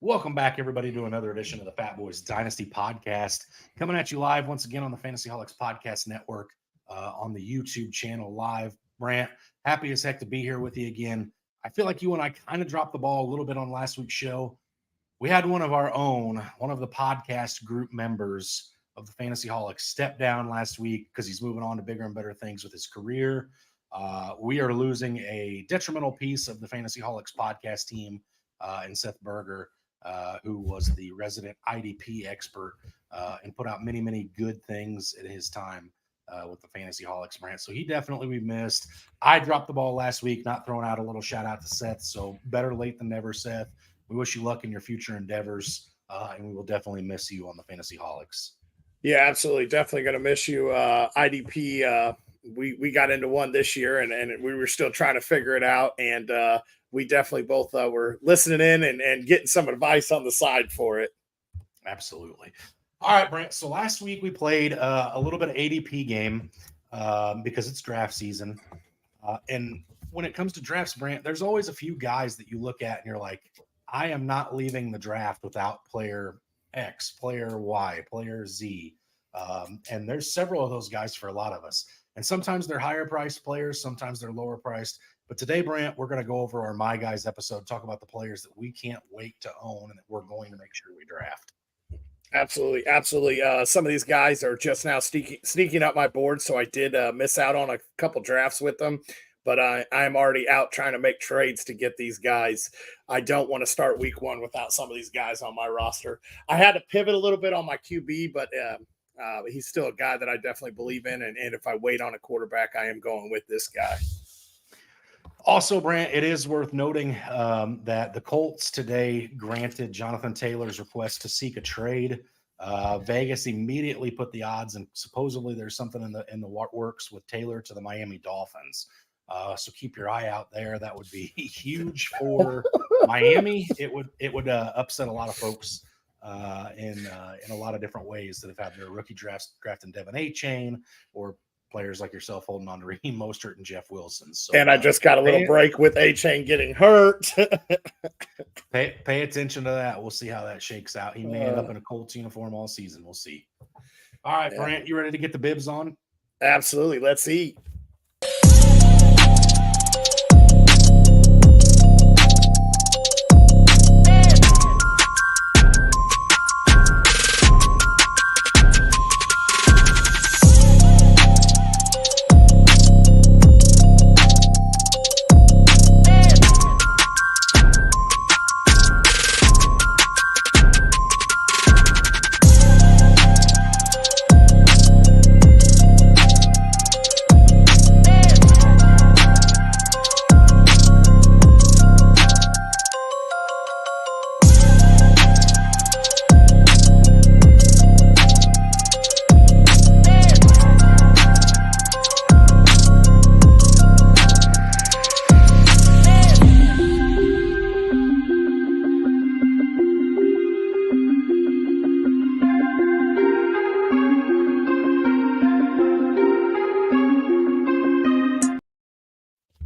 Welcome back, everybody, to another edition of the Fatboyz Dynasty podcast. Coming at you live once again on the Fantasyholics Podcast Network, on the YouTube channel live. Brant, happy as heck to be here with you again. I feel like you and I kind of dropped the ball a little bit on last week's show. We had one of our own, one of the podcast group members of the Fantasyholics step down last week because he's moving on to bigger and better things with his career. We are losing a detrimental piece of the Fantasyholics podcast team in Seth Berger. Who was the resident IDP expert and put out many, many good things in his time with the Fantasyholics brand. So he definitely we missed. I dropped the ball last week, not throwing out a little shout out to Seth. So better late than never, Seth. We wish you luck in your future endeavors, and we will definitely miss you on the Fantasyholics. Yeah, absolutely. Definitely going to miss you. IDP, we got into one this year, and we were still trying to figure it out. And we definitely both were listening in and getting some advice on the side for it. Absolutely. All right, Brent. So last week we played a little bit of ADP game because it's draft season. And when it comes to drafts, Brent, there's always a few guys that you look at and you're like, I am not leaving the draft without player X, player Y, player Z. And there's several of those guys for a lot of us. And sometimes they're higher priced players, sometimes they're lower priced. But today, Brant, we're going to go over our My Guys episode, talk about the players that we can't wait to own and that we're going to make sure we draft. Absolutely. Absolutely. Some of these guys are just now sneaking up my board, so I did miss out on a couple drafts with them. But I'm already out trying to make trades to get these guys. I don't want to start week one without some of these guys on my roster. I had to pivot a little bit on my QB, but he's still a guy that I definitely believe in. And if I wait on a quarterback, I am going with this guy. Also, Brant, it is worth noting that the Colts today granted Jonathan Taylor's request to seek a trade. Vegas immediately put the odds, and supposedly there's something in the works with Taylor to the Miami Dolphins. So keep your eye out there. That would be huge for Miami. It would upset a lot of folks in a lot of different ways that have had their rookie drafting Devin A-Chain or players like yourself holding on to Raheem Mostert and Jeff Wilson. So, and I just got a little break with A-Chain getting hurt. pay attention to that. We'll see how that shakes out. He may end up in a Colts uniform all season. We'll see. All right, Brant, you ready to get the bibs on? Absolutely. Let's eat.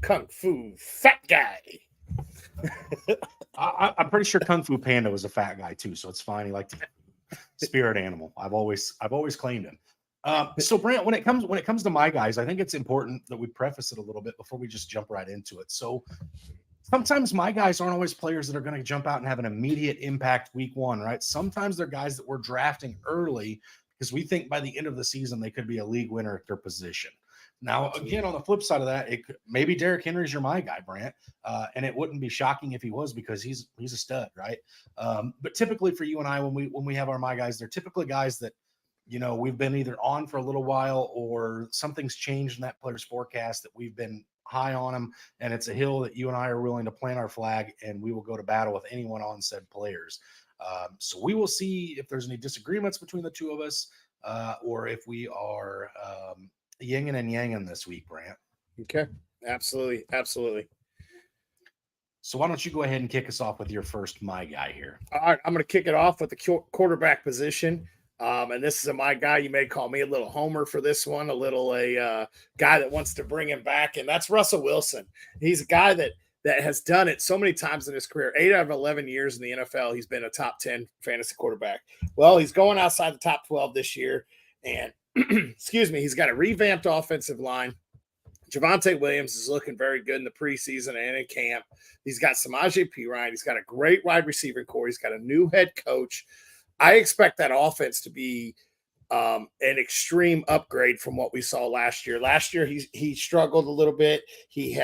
Kung Fu Fat Guy. I'm pretty sure Kung Fu Panda was a fat guy too, so it's fine. He liked spirit animal. I've always claimed him. So Brant, when it comes to My Guys, I think it's important that we preface it a little bit before we just jump right into it. So sometimes My Guys aren't always players that are going to jump out and have an immediate impact week one, right? Sometimes they're guys that we're drafting early because we think by the end of the season they could be a league winner at their position. Now, again, on the flip side of that, maybe Derrick Henry's your My Guy, Brant, and it wouldn't be shocking if he was because he's a stud, right? But typically for you and I, when we have our My Guys, they're typically guys that we've been either on for a little while or something's changed in that player's forecast that we've been high on them, and it's a hill that you and I are willing to plant our flag, and we will go to battle with anyone on said players. So we will see if there's any disagreements between the two of us, or if we are yinging and yanging this week, Brant. Okay, absolutely. So why don't you go ahead and kick us off with your first My Guy here? All right, I'm going to kick it off with the quarterback position. And this is a My Guy. You may call me a little homer for this one, a guy that wants to bring him back, and that's Russell Wilson. He's a guy that that has done it so many times in his career. 8 out of 11 years in the NFL, he's been a top 10 fantasy quarterback. Well, he's going outside the top 12 this year. And, excuse me, he's got a revamped offensive line. Javonte Williams is looking very good in the preseason and in camp. He's got Samaje Perine. He's got a great wide receiver core. He's got a new head coach. I expect that offense to be an extreme upgrade from what we saw last year. Last year, he struggled a little bit. He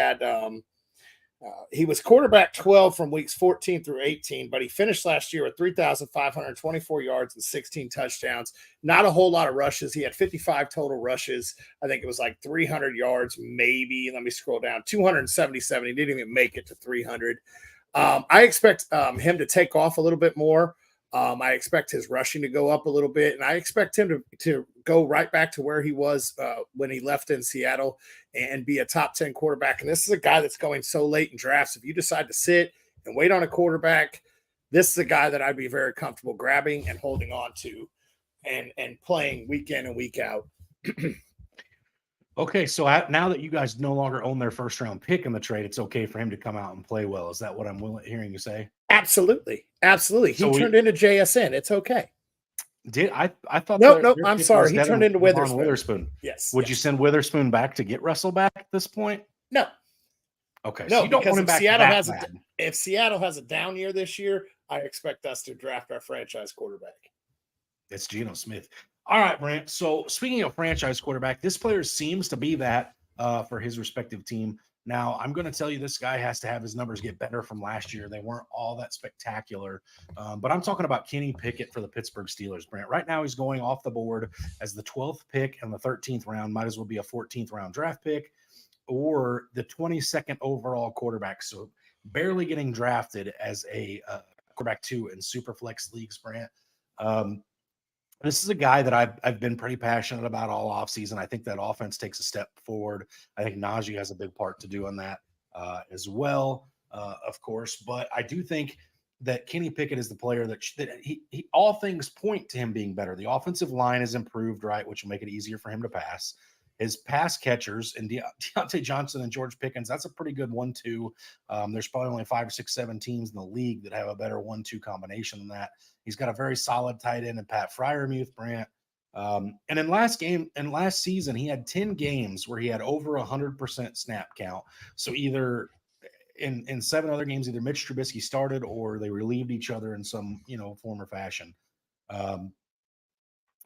was quarterback 12 from weeks 14 through 18, but he finished last year with 3,524 yards and 16 touchdowns. Not a whole lot of rushes. He had 55 total rushes. I think it was like 300 yards, maybe. Let me scroll down. 277. He didn't even make it to 300. I expect him to take off a little bit more. I expect his rushing to go up a little bit, and I expect him to go right back to where he was when he left in Seattle and be a top 10 quarterback. And this is a guy that's going so late in drafts. If you decide to sit and wait on a quarterback, this is a guy that I'd be very comfortable grabbing and holding on to and playing week in and week out. Okay, so now that you guys no longer own their first round pick in the trade, it's okay for him to come out and play well. Is that what I'm hearing you say? Absolutely. He turned into JSN. It's okay. I thought nope. I'm sorry. He turned into Witherspoon. Yes. Would you send Witherspoon back to get Russell back at this point? No. Okay. No, so you don't want him back if Seattle has a down year this year, I expect us to draft our franchise quarterback. It's Geno Smith. All right, Brant. So speaking of franchise quarterback, this player seems to be that for his respective team. Now, I'm going to tell you this guy has to have his numbers get better from last year. They weren't all that spectacular. But I'm talking about Kenny Pickett for the Pittsburgh Steelers, Brant. Right now, he's going off the board as the 12th pick in the 13th round. Might as well be a 14th round draft pick or the 22nd overall quarterback. So barely getting drafted as a quarterback 2 in Superflex leagues, Brant. This is a guy that I've been pretty passionate about all offseason. I think that offense takes a step forward. I think Najee has a big part to do on that as well, of course. But I do think that Kenny Pickett is the player that he all things point to him being better. The offensive line is improved, right, which will make it easier for him to pass. His pass catchers and Deontay Johnson and George Pickens, that's a pretty good 1-2. There's probably only 5 or 6, 7 teams in the league that have a better 1-2 combination than that. He's got a very solid tight end in Pat Freiermuth, Brant. And in last season, he had 10 games where he had over 100% snap count. So either in 7 other games, either Mitch Trubisky started or they relieved each other in some, form or fashion.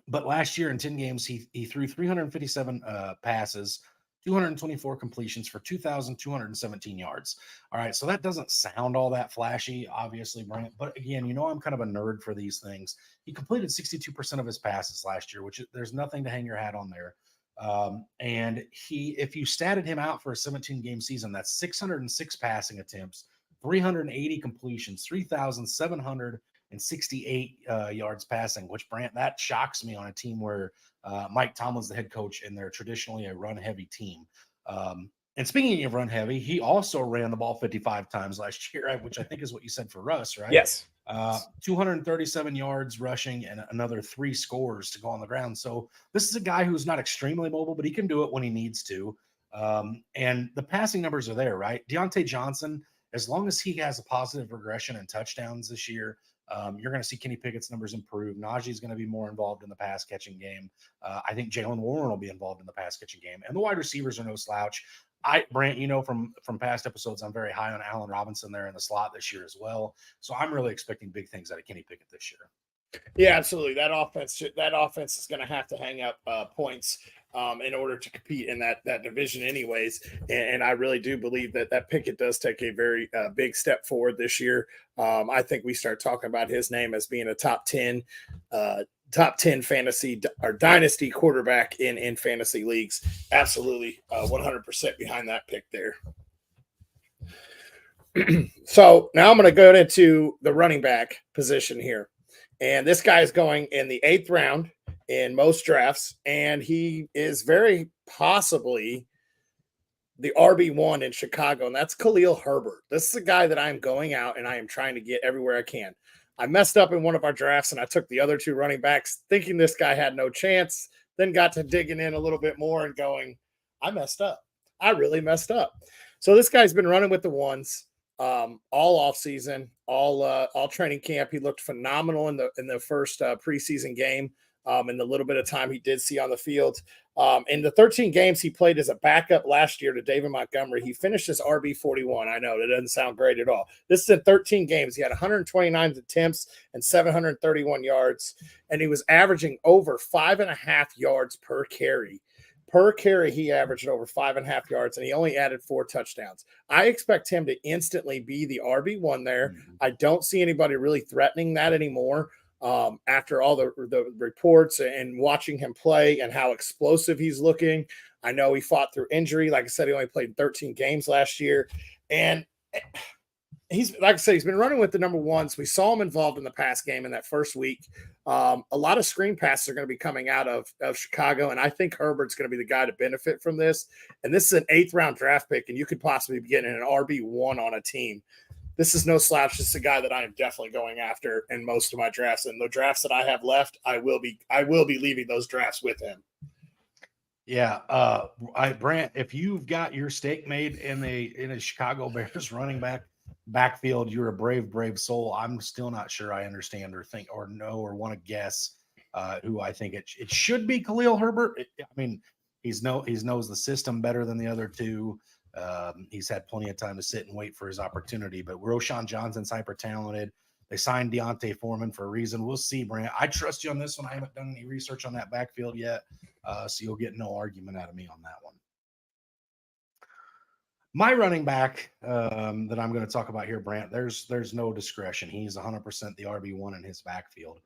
But last year in 10 games, he threw 357 passes, 224 completions for 2,217 yards. All right, so that doesn't sound all that flashy, obviously, Brent. But again, I'm kind of a nerd for these things. He completed 62% of his passes last year, which there's nothing to hang your hat on there. And if you statted him out for a 17-game season, that's 606 passing attempts, 380 completions, 3,768 yards passing, which, Brant, that shocks me on a team where Mike Tomlin's the head coach and they're traditionally a run-heavy team. And speaking of run-heavy, he also ran the ball 55 times last year, which I think is what you said for Russ, right? Yes. 237 yards rushing and another 3 scores to go on the ground. So this is a guy who's not extremely mobile, but he can do it when he needs to. And the passing numbers are there, right? Deontay Johnson, as long as he has a positive regression in touchdowns this year, you're going to see Kenny Pickett's numbers improve. Najee is going to be more involved in the pass catching game. I think Jalen Warren will be involved in the pass catching game, and the wide receivers are no slouch. Brant, from past episodes, I'm very high on Allen Robinson there in the slot this year as well. So I'm really expecting big things out of Kenny Pickett this year. Yeah, absolutely. That offense is going to have to hang up points in order to compete in that division anyways. And I really do believe that Pickett does take a very big step forward this year. I think we start talking about his name as being a top 10 fantasy or dynasty quarterback in fantasy leagues. Absolutely 100% behind that pick there. So now I'm going to go into the running back position here. And this guy is going in the 8th round in most drafts, and he is very possibly the RB1 in Chicago, and that's Khalil Herbert. This is a guy that I'm going out and I am trying to get everywhere I can. I messed up in one of our drafts, and I took the other 2 running backs thinking this guy had no chance, then got to digging in a little bit more and going, I messed up. I really messed up. So this guy's been running with the ones all off season, all training camp. He looked phenomenal in the first preseason game. In the little bit of time he did see on the field. In the 13 games he played as a backup last year to David Montgomery, he finished as RB 41. I know that doesn't sound great at all. This is in 13 games. He had 129 attempts and 731 yards, and he was averaging over 5.5 yards per carry. Per carry, he averaged over 5.5 yards, and he only added 4 touchdowns. I expect him to instantly be the RB1 there. I don't see anybody really threatening that anymore. After all the reports and watching him play and how explosive he's looking. I know he fought through injury. Like I said, he only played 13 games last year. And he's, like I said, he's been running with the number ones. We saw him involved in the pass game in that first week. A lot of screen passes are going to be coming out of Chicago, and I think Herbert's going to be the guy to benefit from this. And this is an 8th round draft pick, and you could possibly be getting an RB1 on a team. This is no slouch. This is a guy that I am definitely going after in most of my drafts. And the drafts that I have left, I will be leaving those drafts with him. Yeah. Brant, if you've got your stake made in a Chicago Bears running backfield, you're a brave soul. I'm still not sure I understand or think or know or want to guess who I think it should be. Khalil Herbert. I mean, he knows the system better than the other two. He's had plenty of time to sit and wait for his opportunity, but Roshan Johnson's hyper talented. They signed Deontay Foreman for a reason. We'll see, Brant. I trust you on this one. I haven't done any research on that backfield yet, so you'll get no argument out of me on that one. My running back that I'm going to talk about here, Brant, there's no discretion. He's 100% the RB1 in his backfield.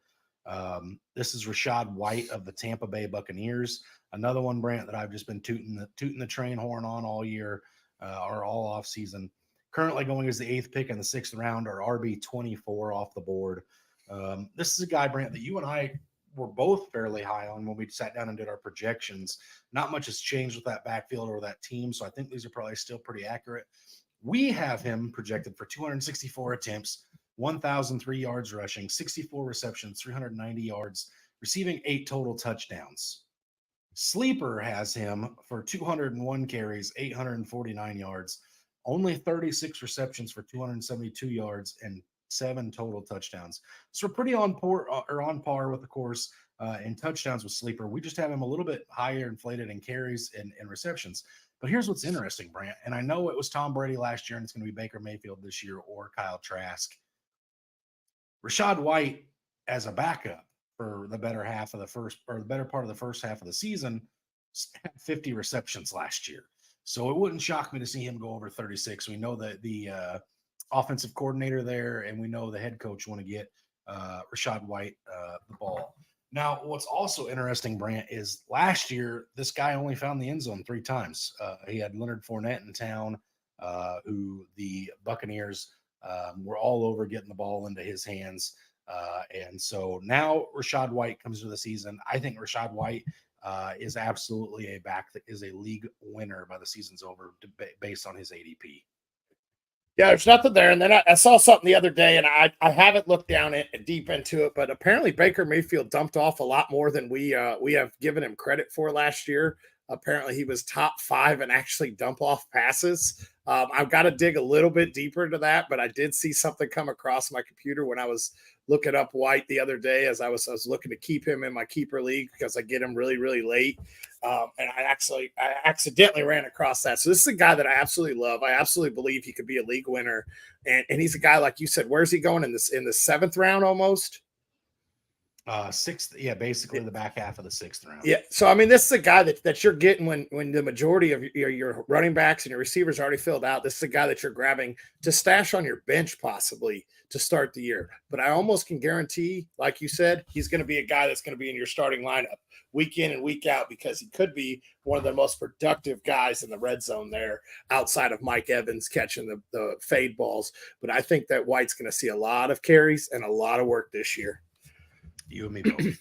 This is Rachaad White of the Tampa Bay Buccaneers. Another one, Brant, that I've just been tooting the train horn on all year or all off season. Currently going as the 8th pick in the 6th round, or RB24 off the board. This is a guy, Brant, that you and I were both fairly high on when we sat down and did our projections. Not much has changed with that backfield or that team, so I think these are probably still pretty accurate. We have him projected for 264 attempts, 1,003 yards rushing, 64 receptions, 390 yards, receiving 8 total touchdowns. Sleeper has him for 201 carries, 849 yards, only 36 receptions for 272 yards, and 7 total touchdowns. So we're pretty on par with the course in touchdowns with Sleeper. We just have him a little bit higher inflated in carries and receptions. But here's what's interesting, Brant, and I know it was Tom Brady last year and it's going to be Baker Mayfield this year or Kyle Trask. Rachaad White as a backup for the better part of the first half of the season had 50 receptions last year. So it wouldn't shock me to see him go over 36. We know that the offensive coordinator there, and we know the head coach want to get Rachaad White the ball. Now, what's also interesting, Brant, is last year, this guy only found the end zone 3 times. He had Leonard Fournette in town, who the Buccaneers were all over getting the ball into his hands. And so now Rachaad White comes to the season. I think Rachaad White is absolutely a back that is a league winner by the season's over based on his ADP. Yeah, there's nothing there. And then I saw something the other day, and I haven't looked down deep into it, but apparently Baker Mayfield dumped off a lot more than we have given him credit for last year. Apparently he was top 5 and actually dump off passes. I've got to dig a little bit deeper into that, but I did see something come across my computer when I was looking up White the other day as I was looking to keep him in my keeper league because I get him really, really late. And I accidentally ran across that. So this is a guy that I absolutely love. I absolutely believe he could be a league winner. And he's a guy, like you said, where's he going in the 7th round almost? 6th, yeah, basically the back half of the 6th round. Yeah, so I mean, this is a guy that you're getting when the majority of your running backs and your receivers already filled out. This is a guy that you're grabbing to stash on your bench possibly to start the year. But I almost can guarantee, like you said, he's going to be a guy that's going to be in your starting lineup week in and week out because he could be one of the most productive guys in the red zone there outside of Mike Evans catching the fade balls. But I think that White's going to see a lot of carries and a lot of work this year. You and me both.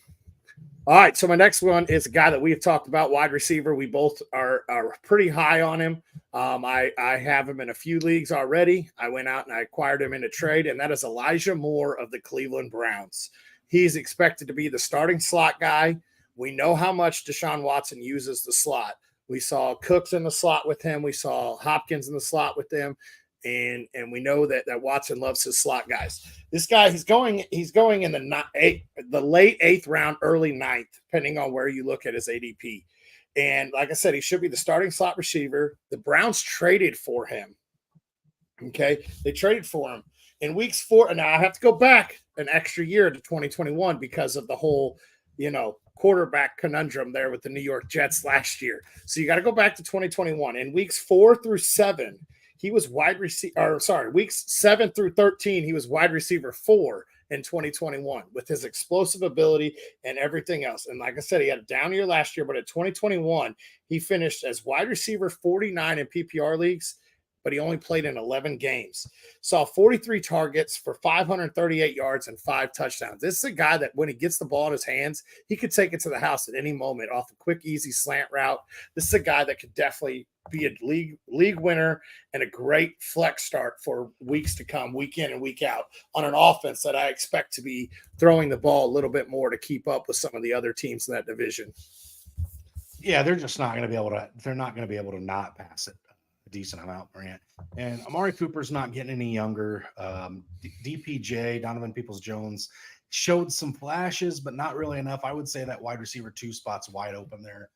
All right, so my next one is a guy that we've talked about, wide receiver. We both are pretty high on him. I have him in a few leagues already. I went out and I acquired him in a trade, and that is Elijah Moore of the Cleveland Browns. He's expected to be the starting slot guy. We know how much Deshaun Watson uses the slot. We saw Cooks in the slot with him. We saw Hopkins in the slot with them. And we know that Watson loves his slot guys. This guy, he's going in the late 8th round, early 9th, depending on where you look at his ADP. And like I said, he should be the starting slot receiver. The Browns traded for him. Okay, they traded for him in weeks 4. And now I have to go back an extra year to 2021 because of the whole, quarterback conundrum there with the New York Jets last year. So you got to go back to 2021. In weeks 4 through 7, he was weeks 7 through 13, he was wide receiver 4 in 2021 with his explosive ability and everything else. And like I said, he had a down year last year, but in 2021, he finished as wide receiver 49 in PPR leagues, but he only played in 11 games. Saw 43 targets for 538 yards and 5 touchdowns. This is a guy that when he gets the ball in his hands, he could take it to the house at any moment off a quick, easy slant route. This is a guy that could definitely be a league winner and a great flex start for weeks to come, week in and week out, on an offense that I expect to be throwing the ball a little bit more to keep up with some of the other teams in that division. Yeah, they're just not going to be able to. They're not going to be able to not pass it a decent amount, Brant. And Amari Cooper's not getting any younger. DPJ, Donovan Peoples-Jones, showed some flashes, but not really enough. I would say that wide receiver 2 spot's wide open there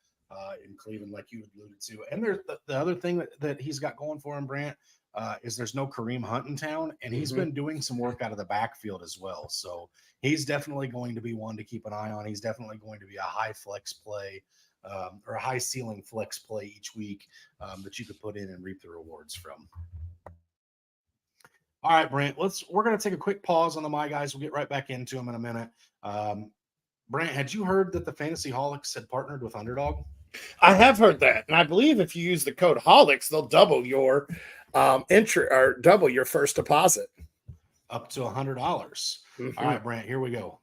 in Cleveland, like you alluded to. And there's the other thing that he's got going for him, Brant, is there's no Kareem Hunt in town, and he's been doing some work out of the backfield as well. So he's definitely going to be one to keep an eye on. He's definitely going to be a high flex play. Or a high ceiling flex play each week that you could put in and reap the rewards from. All right, Brant, we're going to take a quick pause on the My Guys. We'll get right back into them in a minute. Brant, had you heard that the Fantasy Holics had partnered with Underdog? I have heard that. And I believe if you use the code Holics, they'll double your entry or double your first deposit. Up to $100. Mm-hmm. All right, Brant, here we go.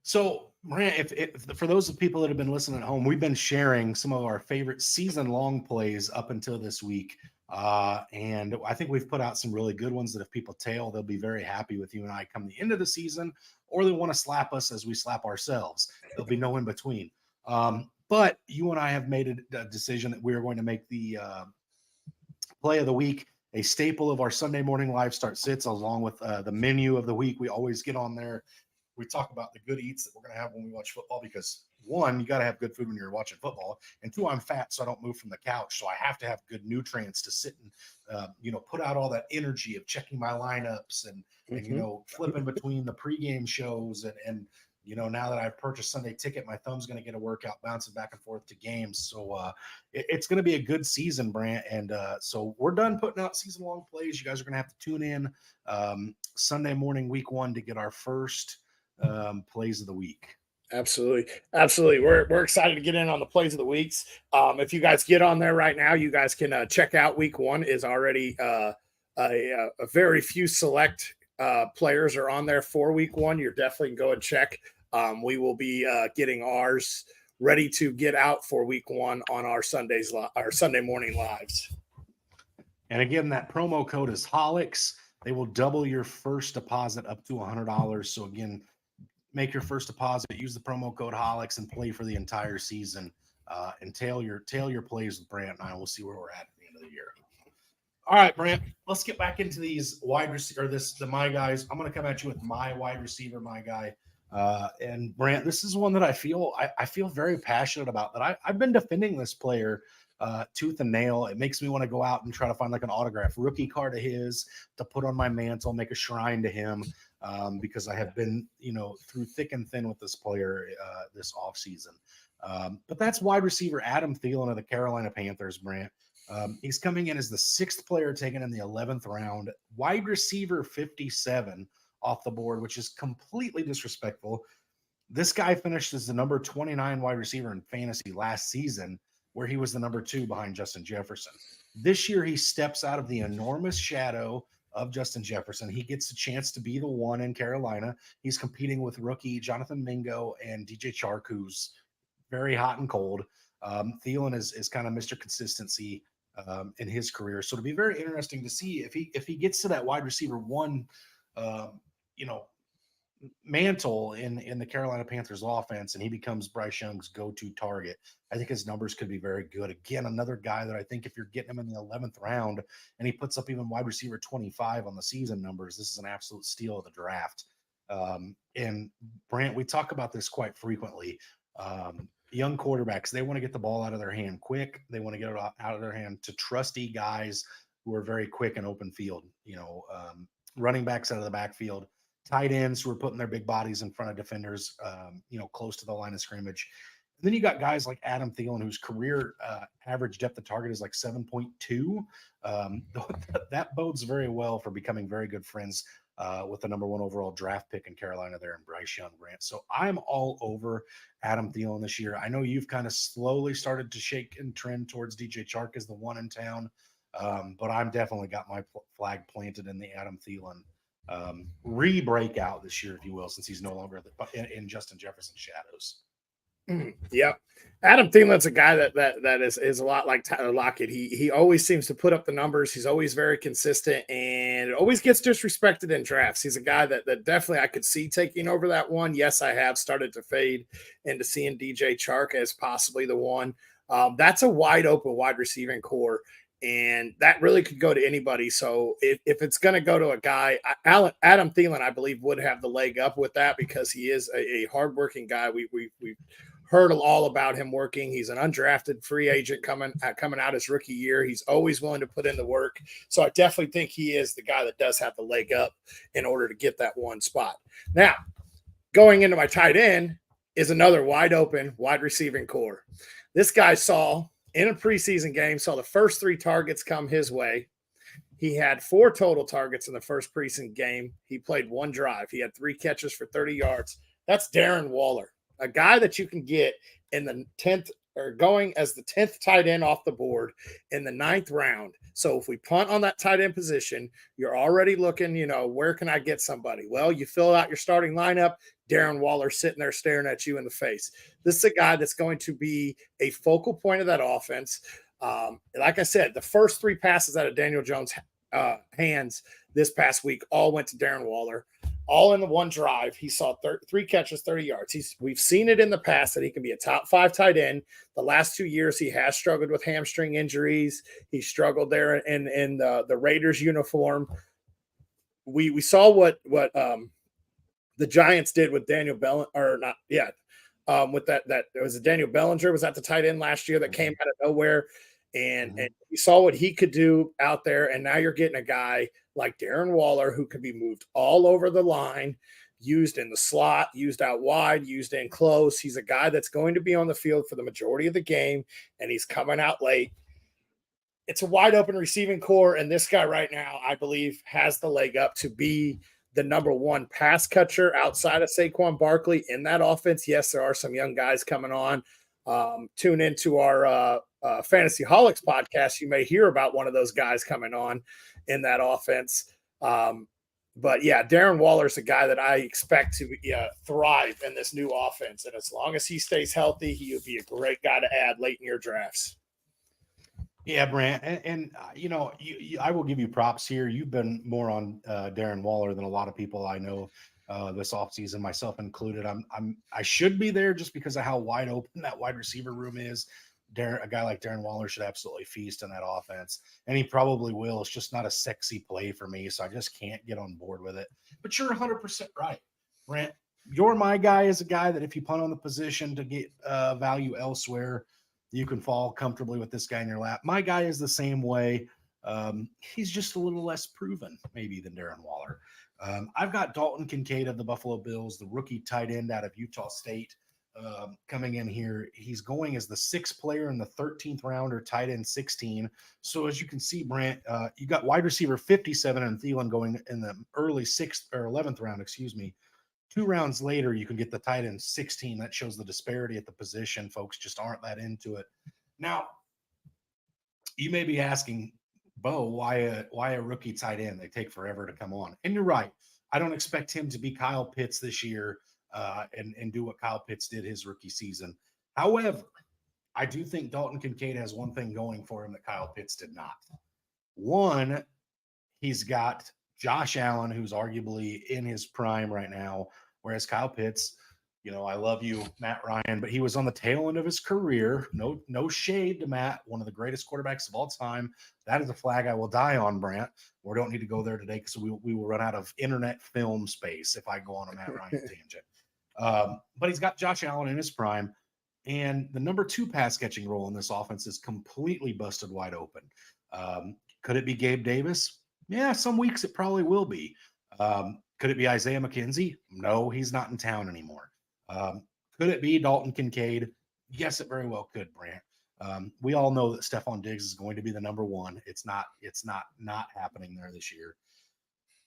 So, Brant, if for those of people that have been listening at home, we've been sharing some of our favorite season-long plays up until this week. And I think we've put out some really good ones that if people tail, they'll be very happy with you and I come the end of the season, or they want to slap us as we slap ourselves. There'll be no in between. But you and I have made a decision that we are going to make the play of the week a staple of our Sunday morning live start sits, along with the menu of the week. We always get on there. We talk about the good eats that we're going to have when we watch football because, 1, you got to have good food when you're watching football, and 2, I'm fat, so I don't move from the couch, so I have to have good nutrients to sit and, put out all that energy of checking my lineups and flipping between the pregame shows and now that I've purchased Sunday Ticket, my thumb's going to get a workout bouncing back and forth to games. So it's going to be a good season, Brant. And so we're done putting out season-long plays. You guys are going to have to tune in Sunday morning, week 1, to get our first plays of the week. Absolutely. We're excited to get in on the plays of the weeks. If you guys get on there right now, you guys can check out week 1 is already a very few select players are on there for week 1. You're definitely go and check. We will be getting ours ready to get out for week 1 on our Sunday morning lives. And again, that promo code is Holics. They will double your first deposit up to $100. So again, make your first deposit, use the promo code Holics, and play for the entire season. And tail your plays with Brant and I. We'll see where we're at the end of the year. All right, Brant, let's get back into these wide receiver, the My Guys. I'm going to come at you with my wide receiver, My Guy. And Brant, this is one that I feel very passionate about. That I've been defending this player tooth and nail. It makes me want to go out and try to find like an autograph rookie card of his to put on my mantle, make a shrine to him, because I have been through thick and thin with this player this offseason. But that's wide receiver Adam Thielen of the Carolina Panthers, Brant. He's coming in as the 6th player taken in the 11th round, wide receiver 57 off the board, which is completely disrespectful. This guy finished as the number 29 wide receiver in fantasy last season, where he was the number 2 behind Justin Jefferson. This year, he steps out of the enormous shadow of Justin Jefferson. He gets a chance to be the one in Carolina. He's competing with rookie Jonathan Mingo and DJ Chark, who's very hot and cold. Thielen is kind of Mr. Consistency in his career. So it'll be very interesting to see if he gets to that wide receiver one, you know, mantle in the Carolina Panthers offense and he becomes Bryce Young's go-to target. I think his numbers could be very good. Again, another guy that I think if you're getting him in the 11th round and he puts up even wide receiver 25 on the season numbers, this is an absolute steal of the draft. And Brant, we talk about this quite frequently. Young quarterbacks, they want to get the ball out of their hand quick. They want to get it out of their hand to trusty guys who are very quick and open field, running backs out of the backfield, tight ends who are putting their big bodies in front of defenders, close to the line of scrimmage. And then you got guys like Adam Thielen, whose career average depth of target is like 7.2. That bodes very well for becoming very good friends with the number one overall draft pick in Carolina there in Bryce Young, Brant. So I'm all over Adam Thielen this year. I know you've kind of slowly started to shake and trend towards DJ Chark as the one in town, but I'm definitely got my flag planted in the Adam Thielen re-breakout this year, if you will, since he's no longer in Justin Jefferson's shadows. Yep. Adam Thielen's a guy that is a lot like Tyler Lockett. He always seems to put up the numbers. He's always very consistent and always gets disrespected in drafts. He's a guy that definitely I could see taking over that one. Yes, I have started to fade into seeing DJ Chark as possibly the one. That's a wide open wide receiving core. And that really could go to anybody. So if it's going to go to a guy, Adam Thielen, I believe, would have the leg up with that because he is a hardworking guy. We've heard all about him working. He's an undrafted free agent coming out his rookie year. He's always willing to put in the work. So I definitely think he is the guy that does have the leg up in order to get that one spot. Now, going into my tight end is another wide open wide receiving core. This guy saw in a preseason game, saw the first 3 targets come his way. He had 4 total targets in the first preseason game. He played 1 drive. He had 3 catches for 30 yards. That's Darren Waller, a guy that you can get in the 10th or going as the 10th tight end off the board in the 9th round. So if we punt on that tight end position, you're already looking, where can I get somebody? Well, you fill out your starting lineup, Darren Waller sitting there staring at you in the face. This is a guy that's going to be a focal point of that offense. Like I said, the first 3 passes out of Daniel Jones' hands this past week all went to Darren Waller. All in the one drive. He saw 3 catches, 30 yards. We've seen it in the past that he can be a top 5 tight end. The last 2 years, he has struggled with hamstring injuries. He struggled there in the Raiders uniform. We saw what the Giants did with Daniel Bellinger, or not yet. With that it was Daniel Bellinger was at the tight end last year that came out of nowhere. And you saw what he could do out there. And now you're getting a guy like Darren Waller who can be moved all over the line, used in the slot, used out wide, used in close. He's a guy that's going to be on the field for the majority of the game, and he's coming out late. It's a wide open receiving core, and this guy right now, I believe, has the leg up to be the number 1 pass catcher outside of Saquon Barkley in that offense. Yes, there are some young guys coming on. Tune into our Fantasy Holics podcast. You may hear about one of those guys coming on in that offense. But yeah, Darren Waller's a guy that I expect to thrive in this new offense. And as long as he stays healthy, he would be a great guy to add late in your drafts. Yeah, Brant, and I will give you props here. You've been more on Darren Waller than a lot of people I know this offseason, myself included. I should be there just because of how wide open that wide receiver room is. A guy like Darren Waller should absolutely feast on that offense, and he probably will. It's just not a sexy play for me, so I just can't get on board with it. But you're 100% right, Brant. You're my guy is a guy that if you punt on the position to get value elsewhere, you can fall comfortably with this guy in your lap. My guy is the same way. He's just a little less proven, maybe, than Darren Waller. I've got Dalton Kincaid of the Buffalo Bills, the rookie tight end out of Utah State, coming in here. He's going as the 6th player in the 13th round, or tight end 16. So as you can see, Brant, you got wide receiver 57 and Thielen going in the early 6th or 11th round, 2 rounds later, you can get the tight end 16. That shows the disparity at the position. Folks just aren't that into it. Now, you may be asking, Bo, why a rookie tight end? They take forever to come on. And you're right. I don't expect him to be Kyle Pitts this year and do what Kyle Pitts did his rookie season. However, I do think Dalton Kincaid has one thing going for him that Kyle Pitts did not. One, he's got Josh Allen, who's arguably in his prime right now, whereas Kyle Pitts, I love you, Matt Ryan, but he was on the tail end of his career. No shade to Matt, one of the greatest quarterbacks of all time. That is a flag I will die on, Brant. We don't need to go there today because we will run out of internet film space if I go on a Matt Ryan tangent. But he's got Josh Allen in his prime. And the number 2 pass catching role in this offense is completely busted wide open. Could it be Gabe Davis? Yeah, some weeks it probably will be. Could it be Isaiah McKenzie? No, he's not in town anymore. Could it be Dalton Kincaid? Yes, it very well could, Brant. We all know that Stephon Diggs is going to be the number 1. It's not happening there this year.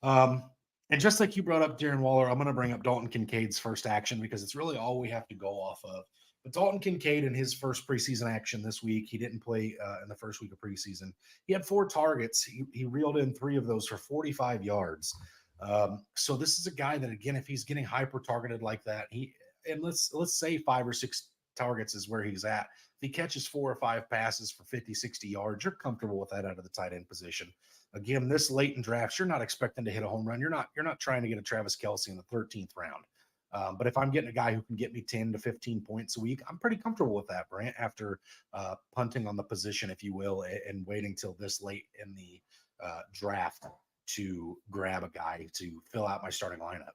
And just like you brought up Darren Waller, I'm going to bring up Dalton Kincaid's first action because it's really all we have to go off of. But Dalton Kincaid in his first preseason action this week, he didn't play in the first week of preseason. He had 4 targets. He reeled in 3 of those for 45 yards. So this is a guy that, again, if he's getting hyper targeted like that, let's say 5 or 6 targets is where he's at. If he catches 4 or 5 passes for 50, 60 yards, you're comfortable with that out of the tight end position. Again, this late in drafts, you're not expecting to hit a home run. You're not trying to get a Travis Kelce in the 13th round. But if I'm getting a guy who can get me 10 to 15 points a week, I'm pretty comfortable with that, Brant, after punting on the position, if you will, and waiting till this late in the draft to grab a guy to fill out my starting lineup.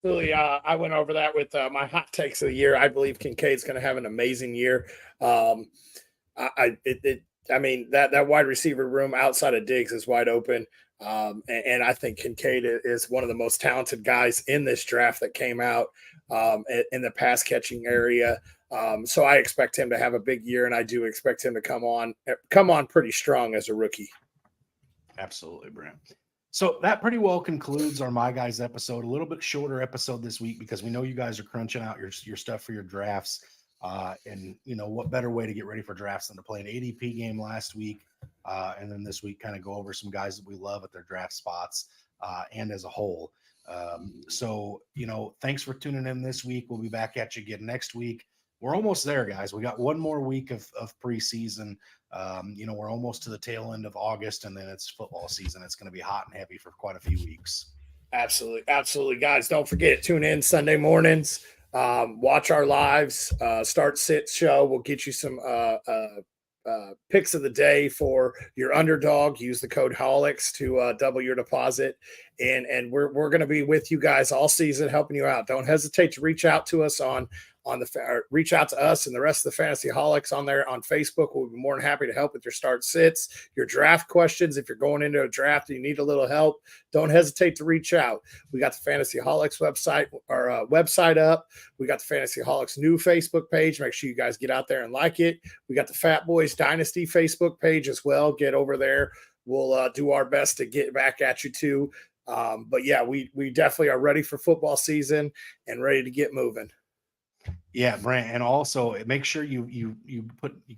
Absolutely. I went over that with my hot takes of the year. I believe Kincaid's going to have an amazing year. I mean, that wide receiver room outside of Diggs is wide open. And I think Kincaid is one of the most talented guys in this draft that came out in the pass catching area. So I expect him to have a big year, and I do expect him to come on pretty strong as a rookie. Absolutely, Brent. So that pretty well concludes our My Guys episode. A little bit shorter episode this week because we know you guys are crunching out your stuff for your drafts. And what better way to get ready for drafts than to play an ADP game last week, and then this week kind of go over some guys that we love at their draft spots and as a whole. So thanks for tuning in this week. We'll be back at you again next week. We're almost there, guys. We got one more week of preseason. We're almost to the tail end of August, and then it's football season. It's going to be hot and heavy for quite a few weeks. Absolutely, guys. Don't forget, tune in Sunday mornings. Watch our lives, start sit show. We'll get you some picks of the day for your underdog. Use the code HOLIX to double your deposit. And we're going to be with you guys all season, helping you out. Don't hesitate to reach out to us reach out to us and the rest of the Fantasy Holics on there on Facebook. We'll be more than happy to help with your start sits, your draft questions. If you're going into a draft and you need a little help, don't hesitate to reach out. We got the Fantasy Holics website up. We got the Fantasy Holics new Facebook page. Make sure you guys get out there and like it. We got the Fatboyz Dynasty Facebook page as well. Get over there. We'll do our best to get back at you too. But yeah, we definitely are ready for football season and ready to get moving. Yeah, Brent, and also make sure you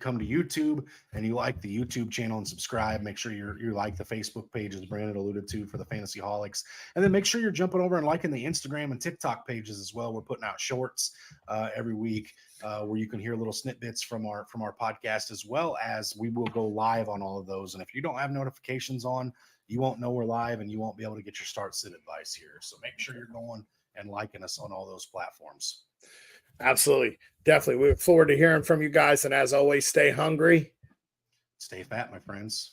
come to YouTube and you like the YouTube channel and subscribe. Make sure you like the Facebook page, as Brandon alluded to, for the Fantasy Holics, and then make sure you're jumping over and liking the Instagram and TikTok pages as well. We're putting out shorts every week where you can hear little snippets from our podcast, as well as we will go live on all of those. And if you don't have notifications on, you won't know we're live and you won't be able to get your start sit advice here. So make sure you're going and liking us on all those platforms. Absolutely. Definitely. We look forward to hearing from you guys. And as always, stay hungry. Stay fat, my friends.